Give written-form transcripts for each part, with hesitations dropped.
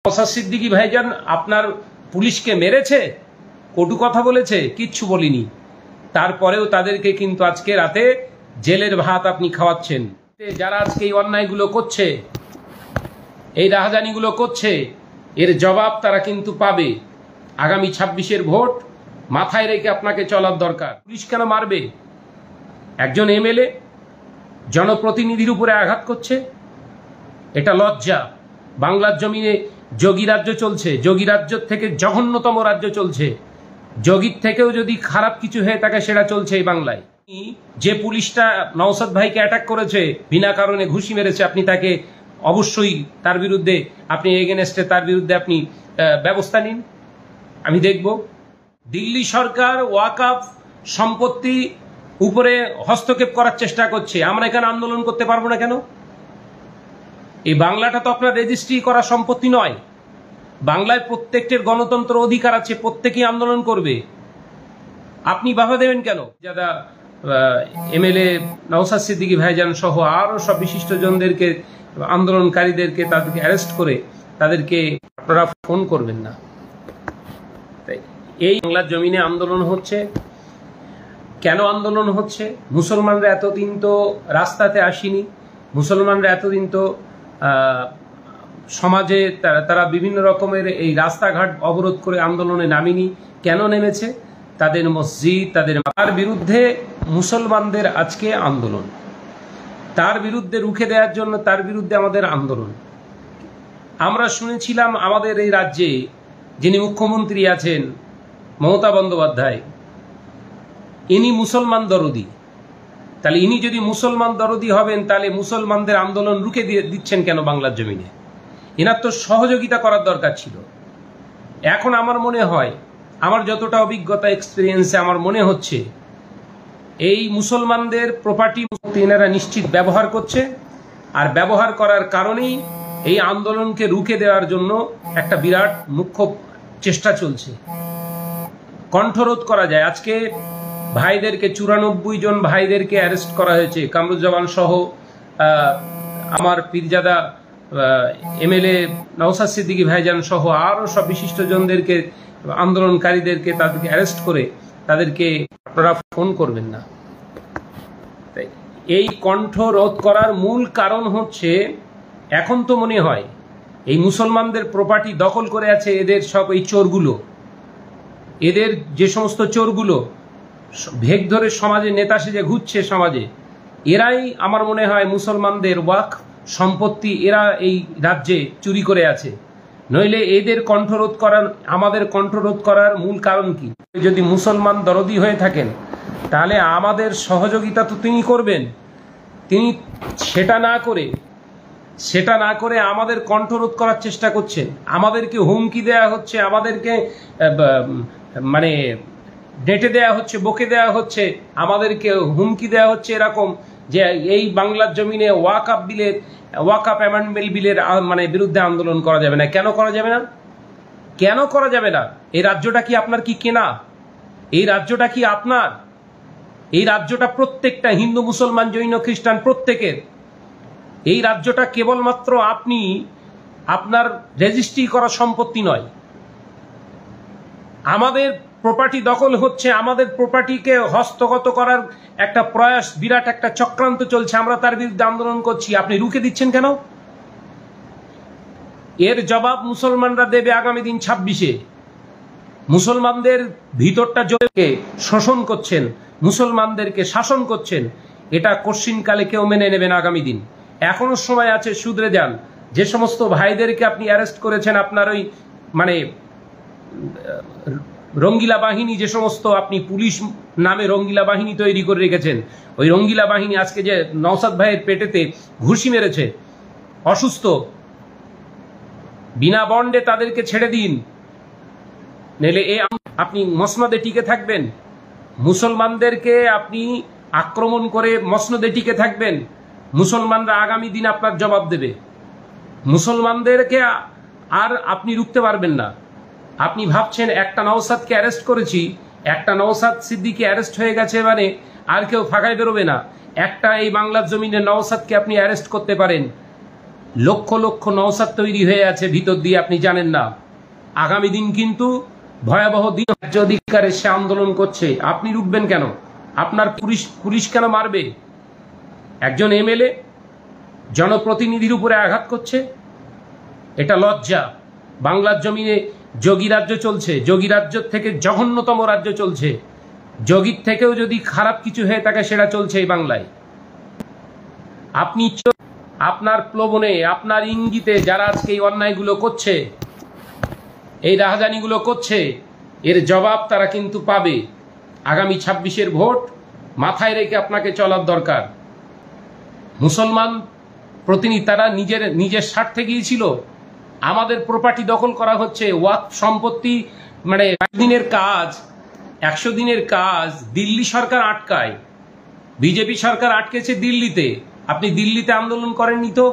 নওশাদ সিদ্দিকী ভাইজান আপনার পুলিশকে মেরেছে, কটু কথা বলেছে, কিচ্ছু বলিনি। তারপরেও তাদেরকে কিন্তু আজকে রাতে জেলের ভাত আপনি খাওয়াচ্ছেন। যারা আজকে এই অন্যায়গুলো করছে, এই রাহাজানিগুলো করছে, এর জবাব তারা কিন্তু পাবে। আগামী 26-এর ভোট মাথায় রেখে আপনাকে চলার দরকার। পুলিশ কেন মারবে? একজন এমএলএ জনপ্রতিনিধির উপরে আঘাত করছে, এটা লজ্জা। বাংলার জমিনে যোগী রাজ্য চলছে, যোগী রাজ্য থেকে জঘন্যতম রাজ্য চলছে। যোগীর থেকেও যদি খারাপ কিছু হয়ে থাকে সেটা চলছে এই বাংলায়। যে পুলিশটা নওশাদ ভাইকে অ্যাটাক করেছে, বিনা কারণে ঘুষি মেরেছে, আপনি তাকে অবশ্যই তার বিরুদ্ধে আপনি এগেনস্টে তার বিরুদ্ধে আপনি ব্যবস্থা নিন, আমি দেখব। দিল্লি সরকার ওয়াকফ সম্পত্তি উপরে হস্তক্ষেপ করার চেষ্টা করছে, আমরা এখানে আন্দোলন করতে পারবো না কেন? এই বাংলাটা তো আপনার রেজিস্ট্রি করা সম্পত্তি নয়। বাংলায় প্রত্যেকটির গণতন্ত্র অধিকার আছে, প্রত্যেকেই আন্দোলন করবে। আপনি বাধা দেবেন কেন? যারা এমএলএ নওশাদ সিদ্দিকী ভাইজান সহ আরো সব বিশিষ্টজনদেরকে, আন্দোলনকারীদেরকে তাদেরকে অ্যারেস্ট করে তাদেরকে আপনারা ফোন করবেন না। এই বাংলার জমিনে আন্দোলন হচ্ছে, কেন আন্দোলন হচ্ছে? মুসলমানরা এতদিন তো রাস্তাতে আসেনি, মুসলমানরা এতদিন তো সমাজে তারা বিভিন্ন রকমের এই রাস্তাঘাট অবরোধ করে আন্দোলনে নামেনি। কেন নেমেছে? তাদের মসজিদ, তার বিরুদ্ধে মুসলমানদের আজকে আন্দোলন, তার বিরুদ্ধে রুখে দেওয়ার জন্য তার বিরুদ্ধে আমাদের আন্দোলন। আমরা শুনেছিলাম আমাদের এই রাজ্যে যিনি মুখ্যমন্ত্রী আছেন মমতা বন্দ্যোপাধ্যায়, ইনি মুসলমান দরদি। তাহলে ইনি যদি মুসলমান দরদি হবেন, তাহলে মুসলমানদের আন্দোলন রুখে দিচ্ছেন কেন বাংলার জমিনে? এনার তো সহযোগিতা করার দরকার ছিল। এখন আমার মনে হয়, আমার যতটা অভিজ্ঞতা এক্সপিরিয়েন্সে আমার মনে হচ্ছে, এই মুসলমানদের প্রপার্টি এনারা নিশ্চিত ব্যবহার করছে, আর ব্যবহার করার কারণেই এই আন্দোলনকে রুখে দেওয়ার জন্য একটা বিরাট মুখ্য চেষ্টা চলছে। কণ্ঠরোধ করা যায়। আজকে ভাইদেরকে 94 জন ভাইদেরকে অ্যারেস্ট করা হয়েছে, কামরুজ্জামান সহ আমার পীরজাদা এমএলএ নওশাদ সিদ্দিকী ভাইজান সহ আরো সব বিশিষ্টজনদেরকে, আন্দোলনকারীদেরকে তাদেরকে অ্যারেস্ট করে তাদেরকে আপনারা ফোন করবেন না। এই কণ্ঠ রোধ করার মূল কারণ হচ্ছে, এখন তো মনে হয় এই মুসলমানদের প্রপার্টি দখল করে আছে এদের সব এই চোরগুলো, এদের যে সমস্ত চোরগুলো ভেগ ধরে সমাজে নেতা সেজে ঘুরছে সমাজে, এরাই আমার মনে হয় মুসলমানদের ওয়াকফ সম্পত্তি এরা এই রাজ্যে চুরি করে আছে। নইলে এদের কণ্ঠরোধ করার, আমাদের কণ্ঠরোধ করার মূল কারণ কি? যদি মুসলমান দরদি হয়ে থাকেন তাহলে আমাদের সহযোগিতা তো তিনি করবেন। তিনি সেটা না করে আমাদের কণ্ঠরোধ করার চেষ্টা করছেন। আমাদেরকে হুমকি দেয়া হচ্ছে, আমাদেরকে মানে ডেটে দেয়া হচ্ছে, বকে দেয়া হচ্ছে, আমাদেরকে হুমকি দেয়া হচ্ছে এরকম যে এই বাংলার জমিনে ওয়াকফ অ্যামেন্ডমেন্ট বিলের মানে বিরুদ্ধে আন্দোলন করা যাবে না। কেন করা যাবে না? কেন করা যাবে না? এই রাজ্যটা কি আপনার কি কেনা? এই রাজ্যটা কি আপনার? এই রাজ্যটা প্রত্যেকটা হিন্দু, মুসলমান, জৈন, খ্রিস্টান প্রত্যেকের। এই রাজ্যটা কেবলমাত্র আপনার রেজিস্ট্রি করা সম্পত্তি নয়। আমাদের প্রপার্টি দখল হচ্ছে, আমাদের প্রপার্টিকে হস্তগত করার একটা প্রয়াস, বিরাট একটা চক্রান্ত চলছে। আমরা তার বিরুদ্ধে আন্দোলন করছি, আপনি রুখে দিচ্ছেন কেন? এর জবাব মুসলমানরা দেবে আগামী দিন 26-এ। মুসলমানদের ভিতরটা জোরকে শোষণ করছেন, মুসলমানদেরকে শাসন করছেন, এটা কশ্চিনকালে কেউ মেনে নেবে না আগামী দিন। এখনো সময় আছে, শুধরে যান। যে সমস্ত ভাইদেরকে আপনি অ্যারেস্ট করেছেন, আপনার ওই মানে রঙ্গিলা বাহিনী, যে সমস্ত আপনি পুলিশ নামে রঙ্গিলা বাহিনী তৈরি করে রেখেছেন, ওই রঙ্গিলা বাহিনী আজকে যে নওশাদ ভাইয়ের পেটেতে ঘুষি মেরেছে, অসুস্থ, বিনা বন্ডে তাদেরকে ছেড়ে দিন। নইলে আপনি মসনদে টিকে থাকবেন, মুসলমানদেরকে আপনি আক্রমণ করে মসনদে টিকে থাকবেন। মুসলমানরা আগামী দিন আপনার জবাব দেবে। মুসলমানদেরকে আর আপনি রুখতে পারবেন না। আপনি ভাবছেন একটা নওশাদকে অ্যারেস্ট করেছি, একটা নওশাদ সিদ্দিকী অ্যারেস্ট হয়ে গেছে মানে আর কেউ ফাঁকায় বেরোবে না। একটা এই বাংলার জমিনে নওশাদকে আপনি অ্যারেস্ট করতে পারেন, লক্ষ লক্ষ নওশাদ তৈরি হয়ে আছে ভিতর দিয়ে, আপনি জানেন না। আগামী দিন কিন্তু ভয়াবহ দিন। রাজ্য অধিকারে সে আন্দোলন করছে, আপনি রুখবেন কেন? আপনার পুলিশ কেন মারবে? একজন এমএলএ জনপ্রতিনিধির উপরে আঘাত করছে, এটা লজ্জা। বাংলার জমিনে যোগী রাজ্য চলছে, যোগী রাজ্য থেকে জঘন্যতম রাজ্য চলছে। যোগীর থেকেও যদি খারাপ কিছু হয়ে থাকে সেটা চলছে এই বাংলায়। আপনি আপনার প্লোবনে, আপনার ইঙ্গিতে যারা আজকে এই অন্যায়গুলো করছে, এই রাহাজানিগুলো করছে, এর জবাব তারা কিন্তু পাবে। আগামী 26-এর ভোট মাথায় রেখে আপনাকে চলার দরকার। মুসলমান প্রতিনিধি তারা নিজের স্বার্থে গিয়েছিল। আমাদের প্রপার্টি দখল করা হচ্ছে, ওয়াকফ সম্পত্তি, মানে 100 দিনের কাজ দিল্লি সরকার আটকায়। বিজেপি সরকার আটকেছে দিল্লিতে। আপনি দিল্লিতে আন্দোলন করেননি তো?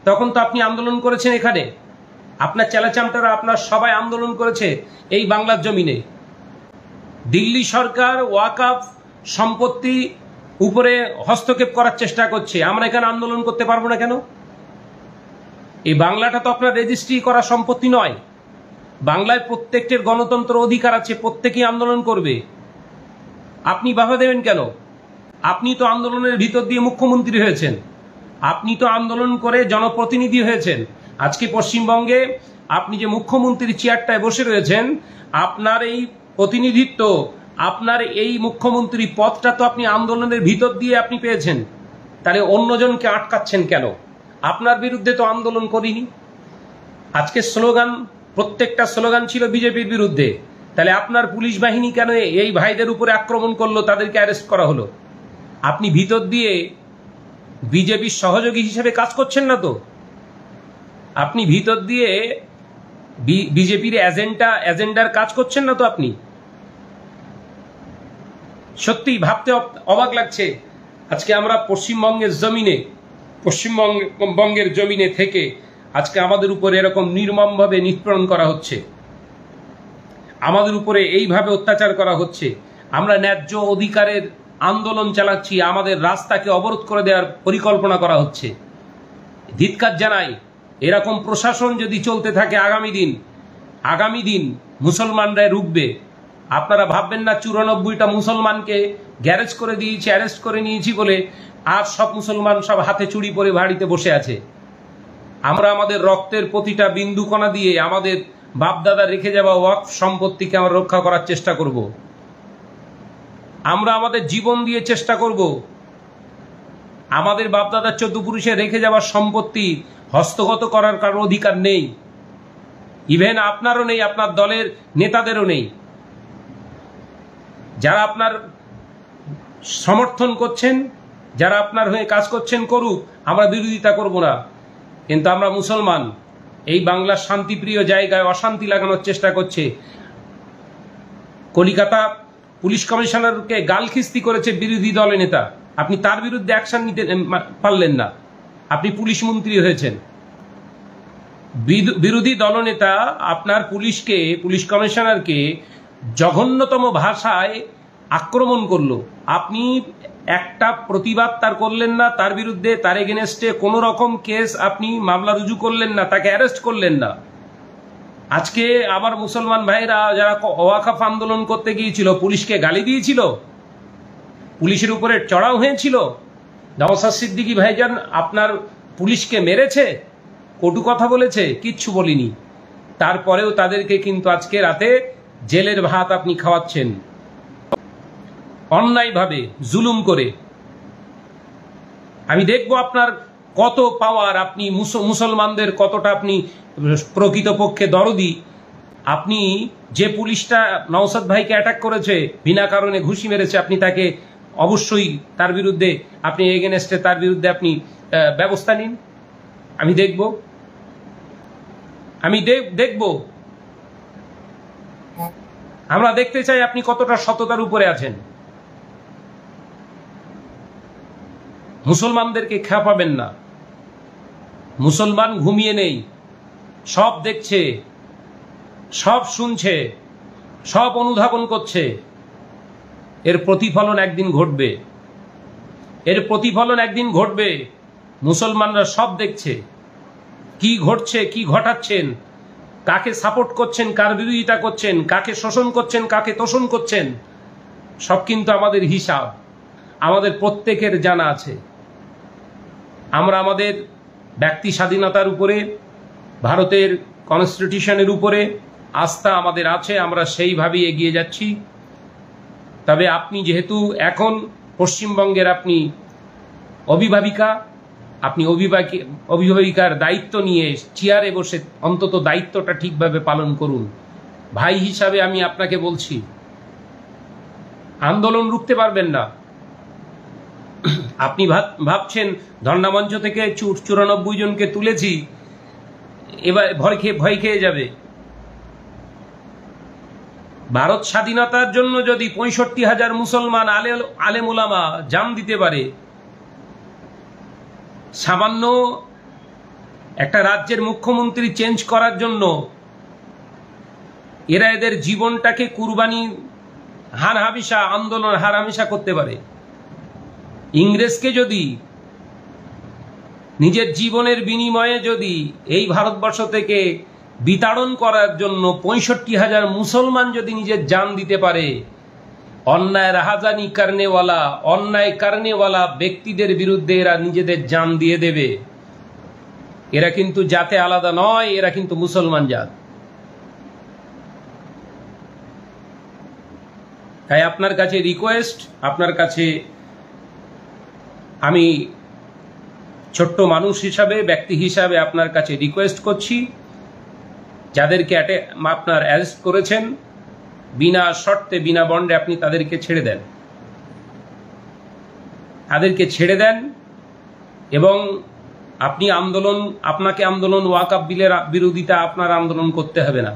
তখন তো আপনি আন্দোলন করেছেন এখানে। আপনার চেলাচামটারা আপনার সবাই আন্দোলন করেছে এই বাংলার জমিনে। দিল্লি সরকার ওয়াকফ সম্পত্তি উপরে হস্তক্ষেপ করার চেষ্টা করছে, আমরা এখানে আন্দোলন করতে পারবো না কেন? এই বাংলাটা তো আপনার রেজিস্ট্রি করা সম্পত্তি নয়। বাংলায় প্রত্যেকটির গণতন্ত্র অধিকার আছে, প্রত্যেকেই আন্দোলন করবে। আপনি বাধা দেবেন কেন? আপনি তো আন্দোলনের ভিতর দিয়ে মুখ্যমন্ত্রী হয়েছেন, আপনি তো আন্দোলন করে জনপ্রতিনিধি হয়েছেন। আজকে পশ্চিমবঙ্গে আপনি যে মুখ্যমন্ত্রীর চেয়ারটায় বসে রয়েছেন, আপনার এই প্রতিনিধিত্ব, আপনার এই মুখ্যমন্ত্রী পদটা তো আপনি আন্দোলনের ভিতর দিয়ে আপনি পেয়েছেন। তাহলে অন্যজনকে আটকাচ্ছেন কেন? আপনার বিরুদ্ধে তো আন্দোলন করিনি। আজকে স্লোগান, প্রত্যেকটা স্লোগান ছিল বিজেপির বিরুদ্ধে। তাহলে আপনার পুলিশ বাহিনী কেন এই ভাইদের উপরে আক্রমণ করলো, তাদেরকে অ্যারেস্ট করা হলো? আপনি ভিতর দিয়ে বিজেপির সহযোগী হিসেবে কাজ করছেন না তো? আপনি ভিতর দিয়ে বিজেপির এজেন্ডার কাজ করছেন না তো? আপনি সত্যি ভাবতে অবাক লাগছে। আজকে আমরা পশ্চিমবঙ্গের জমিনে থেকে আজকে আমাদের উপরে এরকম নির্মমভাবে নিপীড়ন করা হচ্ছে, আমাদের উপরে এইভাবে অত্যাচার করা হচ্ছে। আমরা ন্যায্য অধিকারের আন্দোলন চালাচ্ছি, আমাদের রাস্তাকে অবরোধ করে দেওয়ার পরিকল্পনা করা হচ্ছে। ধিক্কার জানাই। এরকম প্রশাসন যদি চলতে থাকে আগামী দিন মুসলমানরা রুখবে। আপনারা ভাববেন না 94টা মুসলমানকে গ্যারেজ করে দিয়েছি, অ্যারেস্ট করে নিয়েছি বলে আর সব মুসলমান সব হাতে চুড়ি পরে বাড়িতে বসে আছে। আমরা আমাদের রক্তের প্রতিটা বিন্দু কণা দিয়ে আমাদের বাপদাদা রেখে যাওয়া ওয়াকফ সম্পত্তিকে আমরা রক্ষা করার চেষ্টা করব। আমরা আমাদের জীবন দিয়ে চেষ্টা করব। আমাদের বাপদাদার 14 পুরুষে রেখে যাওয়া সম্পত্তি হস্তগত করার কারো অধিকার নেই। ইভেন আপনারও নেই, আপনার দলের নেতাদেরও নেই। যারা আপনার সমর্থন করছেন, যারা আপনার হয়ে কাজ করছেন করুক, আমরা বিরোধিতা করব না। কিন্তু আমরা মুসলমান, এই বাংলার শান্তিপ্রিয় জায়গায় অশান্তি লাগানোর চেষ্টা করছে। কলিকাতা পুলিশ কমিশনারকে গালখিস্তি করেছে বিরোধী দলের নেতা, আপনি তার বিরুদ্ধে অ্যাকশন নিতে পারলেন না। আপনি পুলিশ মন্ত্রী হয়েছেন। বিরোধী দলনেতা আপনার পুলিশ কমিশনারকে জঘন্যতম ভাষায় আক্রমণ করলো, আপনি একটা প্রতিবাদ তার করলেন না, তার বিরুদ্ধে তার এগেনস্টে কোনো রকম কেস আপনি মামলা রুজু করলেন না, তাকে অ্যারেস্ট করলেন না। আজকে আবার মুসলমান ভাইরা যারা ওয়াকফ আন্দোলন করতে গিয়েছিল, পুলিশকে গালি দিয়েছিল, পুলিশের উপরে চড়াও হয়েছিল। নওশাদ সিদ্দিকী ভাইজান আপনার পুলিশকে মেরেছে, কটু কথা বলেছে, কিচ্ছু বলিনি। তারপরেও তাদেরকে কিন্তু আজকে রাতে জেলের ভাত আপনি খাওয়াচ্ছেন অন্যায়ভাবে, জুলুম করে। আমি দেখব আপনার কত পাওয়ার, আপনি মুসলমানদের কতটা আপনি প্রকৃতপক্ষে দরদি। আপনি যে পুলিশটা নওশাদ ভাইকে অ্যাটাক করেছে, বিনা কারণে ঘুষি মেরেছে, আপনি তাকে অবশ্যই তার বিরুদ্ধে আপনি এগেনস্টে তার বিরুদ্ধে আপনি ব্যবস্থা নিন। আমি দেখব আমরা দেখতে চাই আপনি কতটা সততার উপরে আছেন। মুসলমানদেরকে খেপাবেন না। মুসলমান ঘুমিয়ে নেই, সব দেখছে, সব শুনছে, সব অনুধাবন করছে। এর প্রতিফলন একদিন ঘটবে। মুসলমানরা সব দেখছে, কি ঘটছে, কি ঘটাচ্ছেন, কাকে সাপোর্ট করছেন, কার বিরোধিতা করছেন, কাকে শোষণ করছেন, কাকে তোষণ করছেন, সব কিন্তু আমাদের হিসাব আমাদের প্রত্যেকের জানা আছে। আমরা আমাদের ব্যক্তি স্বাধীনতার উপরে, ভারতের কনস্টিটিউশনের উপরে আস্থা আমাদের আছে, আমরা সেইভাবেই এগিয়ে যাচ্ছি। তবে আপনি যেহেতু এখন পশ্চিমবঙ্গের আপনি অভিভাবিকা, আপনি অভিভাবিকার দায়িত্ব নিয়ে চেয়ারে বসে অন্তত দায়িত্বটা ঠিকভাবে পালন করুন। ভাই হিসাবে আমি আপনাকে বলছি, আন্দোলন রুখতে পারবেন না। আপনি ভাবছেন ধর্ণা মঞ্চ থেকে 94 জনকে তুলেছি, এবার ভয় খেয়ে যাবে। ভারত স্বাধীনতার জন্য যদি 65,000 মুসলমান আলেম ওলামা জান দিতে পারে, সামান্য একটা রাজ্যের মুখ্যমন্ত্রী চেঞ্জ করার জন্য এরা এদের জীবনটাকে কুরবানি হারহামেশা আন্দোলন হারহামেশা করতে পারে। ইংরেজকে যদি নিজের জীবনের বিনিময়ে যদি এই ভারতবর্ষ থেকে বিতাড়ন করার জন্য 65,000 মুসলমান যদি নিজের জান দিতে পারে, অন্যায় রাহাজানি কারণেওয়ালা, অন্যায় কারণেওয়ালা ব্যক্তিদের বিরুদ্ধে এরা নিজেদের জান দিয়ে দেবে। এরা কিন্তু জাতে আলাদা নয়, এরা কিন্তু মুসলমান জাত। তাই আপনার কাছে রিকোয়েস্ট, আপনার কাছে আমি ছোট্ট মানুষ হিসাবে, ব্যক্তি হিসাবে আপনার কাছে রিকোয়েস্ট করছি, যাদেরকে আপনার অ্যারেস্ট করেছেন বিনা শর্তে বিনা বন্ডে আপনি তাদেরকে ছেড়ে দেন, তাদেরকে ছেড়ে দেন। এবং আপনি আপনাকে আন্দোলন ওয়াকআপ বিলের বিরোধিতা আপনার আন্দোলন করতে হবে না।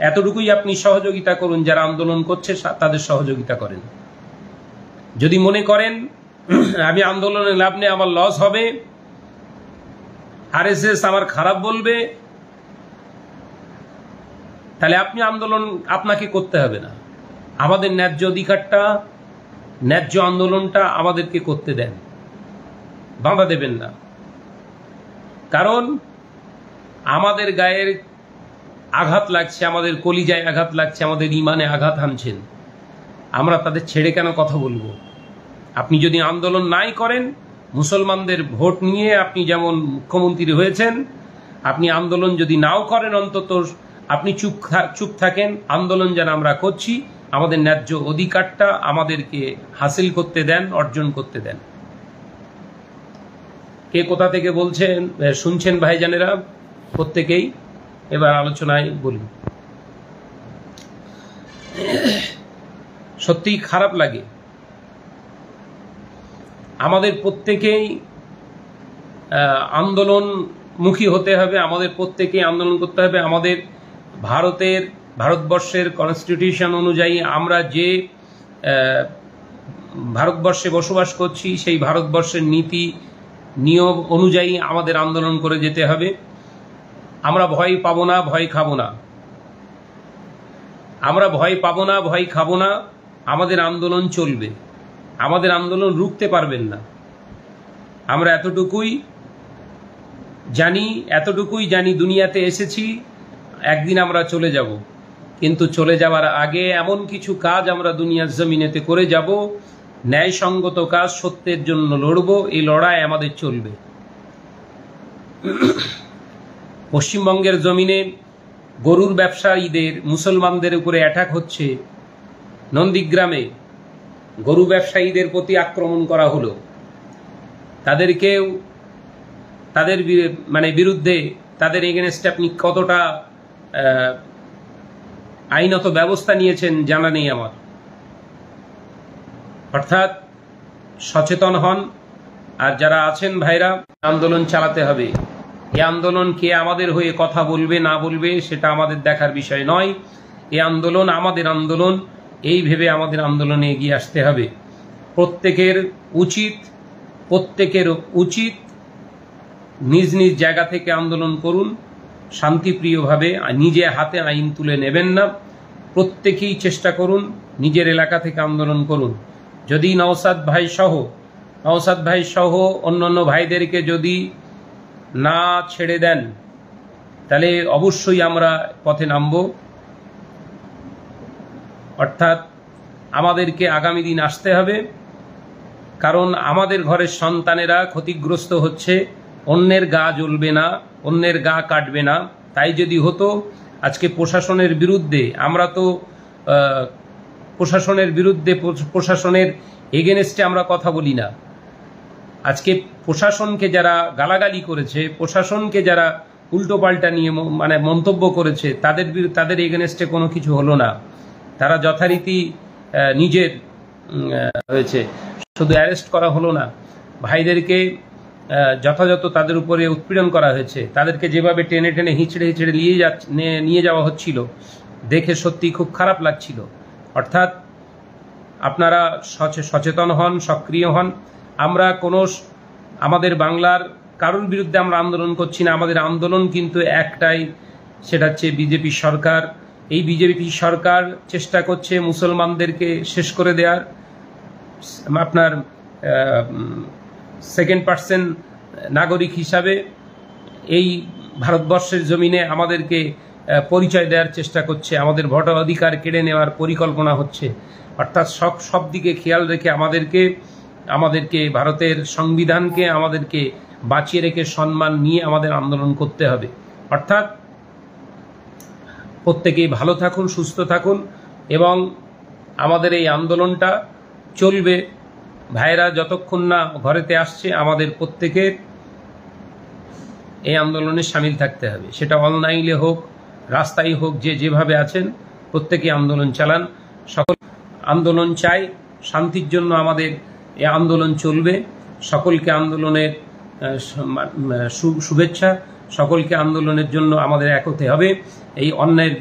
এতটুকুই আপনি সহযোগিতা করুন, যারা আন্দোলন করছে তাদের সহযোগিতা করেন। যদি মনে করেন আমি আন্দোলনে লাভ নেই, আমার লস হবে, আরএসএস আমার খারাপ বলবে, তাহলে আপনি আপনাকে করতে হবে না। আমাদের ন্যায্য অধিকারটা, ন্যায্য আন্দোলনটা আমাদেরকে করতে দেন, বাধা দেবেন না। কারণ আমাদের গায়ের আঘাত লাগছে, আমাদের কলিজায় আঘাত লাগছে, আমাদের ইমানে আঘাত হানছেন, আমরা তাদের ছেড়ে কেন কথা বলবো? আপনি যদি আন্দোলন নাই করেন, মুসলমানদের ভোট নিয়ে আপনি যেমন মুখ্যমন্ত্রী হয়েছেন, আপনি আন্দোলন যদি নাও করেন, অন্তত আপনি চুপ থাকেন। আন্দোলন যেন আমরা করছি, আমাদের ন্যায্য অধিকারটা আমাদেরকে হাসিল করতে দেন, অর্জন করতে দেন। কে কোথা থেকে বলছেন, শুনছেন ভাইজানেরা প্রত্যেকেই, এবার আলোচনায় বলি। সত্যি খারাপ লাগে। আমাদের প্রত্যেকেই আন্দোলনমুখী হতে হবে, আমাদের প্রত্যেকেই আন্দোলন করতে হবে। আমাদের ভারতবর্ষের কনস্টিটিউশন অনুযায়ী আমরা যে ভারতবর্ষে বসবাস করছি, সেই ভারতবর্ষের নীতি নিয়ম অনুযায়ী আমাদের আন্দোলন করে যেতে হবে। আমরা ভয় পাবো না, ভয় খাবো না, আমরা ভয় পাবো না, ভয় খাবো না। আমাদের আন্দোলন চলবে, আমাদের আন্দোলন রুখতে পারবেন না। আমরা এতটুকুই জানি দুনিয়াতে এসেছি, একদিন আমরা চলে যাব, কিন্তু চলে যাওয়ার আগে এমন কিছু কাজ আমরা দুনিয়ার জমিনেতে করে যাব, ন্যায়সঙ্গত কাজ, সত্যের জন্য লড়ব। এই লড়াই আমাদের চলবে। পশ্চিমবঙ্গের জমিনে গরুর ব্যবসায়ীদের, মুসলমানদের উপরে অ্যাটাক হচ্ছে। নন্দীগ্রামে গরু ব্যবসায়ীদের প্রতি আক্রমণ করা হলো। তাদের বিরুদ্ধে, তাদের এগেনস্টে আপনি কতটা আইনত ব্যবস্থা নিয়েছেন জানা নেই আমার। অর্থাৎ সচেতন হন। আর যারা আছেন ভাইরা, আন্দোলন চালাতে হবে। এই আন্দোলন কে আমাদের হয়ে কথা বলবে না বলবে সেটা আমাদের দেখার বিষয় নয়। এই আন্দোলন আমাদের আন্দোলন, এই ভেবে আমাদের আন্দোলনে এগিয়ে আসতে হবে। প্রত্যেকের উচিত নিজ নিজ জায়গা থেকে আন্দোলন করুন, শান্তিপ্রিয়ভাবে। নিজে হাতে আইন তুলে নেবেন না। প্রত্যেকেই চেষ্টা করুন, নিজের এলাকা থেকে আন্দোলন করুন। যদি নওশাদ ভাই সহ অন্যান্য ভাইদেরকে যদি না ছেড়ে দেন তাহলে অবশ্যই আমরা পথে নামব। অর্থাৎ আমাদেরকে আগামী দিন আসতে হবে, কারণ আমাদের ঘরের সন্তানেরা ক্ষতিগ্রস্ত হচ্ছে, অন্যের গা জ্বলবে না, অন্যের গা কাটবে না। তাই যদি হতো, আজকে প্রশাসনের বিরুদ্ধে আমরা তো প্রশাসনের বিরুদ্ধে, প্রশাসনের এগেনস্টে আমরা কথা বলি না। আজকে প্রশাসনকে যারা গালাগালি করেছে, প্রশাসনকে যারা উল্টোপাল্টা নিয়ে মানে মন্তব্য করেছে, তাদের এগেনস্টে কোনো কিছু হলো না। তারা যথারীতি নিজের হয়েছে, শুধু অ্যারেস্ট করা হলো না, ভাইদেরকে যথাযথ তাদের উপরে উৎপীড়ন করা হয়েছে। তাদেরকে যেভাবে টেনে টেনে হিঁচড়ে হিঁচড়ে নিয়ে যাওয়া হচ্ছিল, দেখে সত্যি খুব খারাপ লাগছিল। অর্থাৎ আপনারা সচেতন হন, সক্রিয় হন। আমরা আমাদের বাংলার কারোর বিরুদ্ধে আমরা আন্দোলন করছি না। আমাদের আন্দোলন কিন্তু একটাই, সেটা হচ্ছে বিজেপি সরকার। এই বিজেপি সরকার চেষ্টা করছে মুসলমানদেরকে শেষ করে দেওয়ার। আপনার সেকেন্ড পার্সন নাগরিক হিসাবে এই ভারতবর্ষের জমিনে আমাদেরকে পরিচয় দেওয়ার চেষ্টা করছে, আমাদের ভোটাধিকার কেড়ে নেওয়ার পরিকল্পনা হচ্ছে। অর্থাৎ সব দিকে খেয়াল রেখে আমাদেরকে ভারতের সংবিধানকে আমাদেরকে বাঁচিয়ে রেখে সম্মান নিয়ে আমাদের আন্দোলন করতে হবে। অর্থাৎ প্রত্যেকেই ভালো থাকুন, সুস্থ থাকুন, এবং আমাদের এই আন্দোলনটা চলবে। ভাইরা যতক্ষণ না ঘরেতে আসছে, আমাদের প্রত্যেকের এই আন্দোলনে সামিল থাকতে হবে। সেটা অনলাইনে হোক, রাস্তায় হোক, যেভাবে আছেন প্রত্যেকে আন্দোলন চালান। সকল আন্দোলন চাই, শান্তির জন্য আমাদের এই আন্দোলন চলবে। সকলকে আন্দোলনের শুভেচ্ছা। সকলকে আন্দোলনের জন্য আমাদের এক হতে হবে। এই অন্যায়ের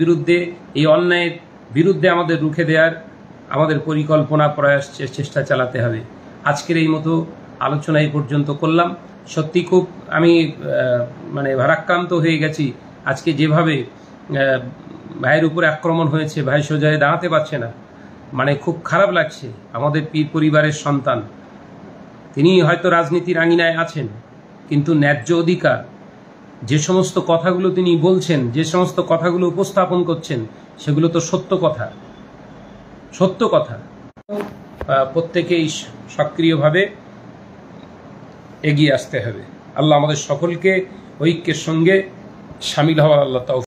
বিরুদ্ধে আমাদের রুখে দেওয়ার আমাদের পরিকল্পনা, প্রয়াস, চেষ্টা চালাতে হবে। আজকের এই মতো আলোচনা এই পর্যন্ত করলাম। সত্যি খুব আমি মানে ভারাক্রান্ত হয়ে গেছি। আজকে যেভাবে ভাইয়ের উপরে আক্রমণ হয়েছে, ভাই সোজা হয়ে দাঁড়াতে পারছে না, মানে খুব খারাপ লাগছে। আমাদের পীর পরিবারের সন্তান, তিনি হয়তো রাজনীতির আঙিনায় আছেন, কিন্তু ন্যায্য অধিকার, যে সমস্ত কথাগুলো তিনি বলছেন, যে সমস্ত কথাগুলো উপস্থাপন করছেন, সেগুলো তো সত্য কথা। প্রত্যেকেই সক্রিয়ভাবে এগিয়ে আসতে হবে। আল্লাহ আমাদের সকলকে ঐক্যের সঙ্গে সামিল হওয়ার আল্লাহ তৌফিক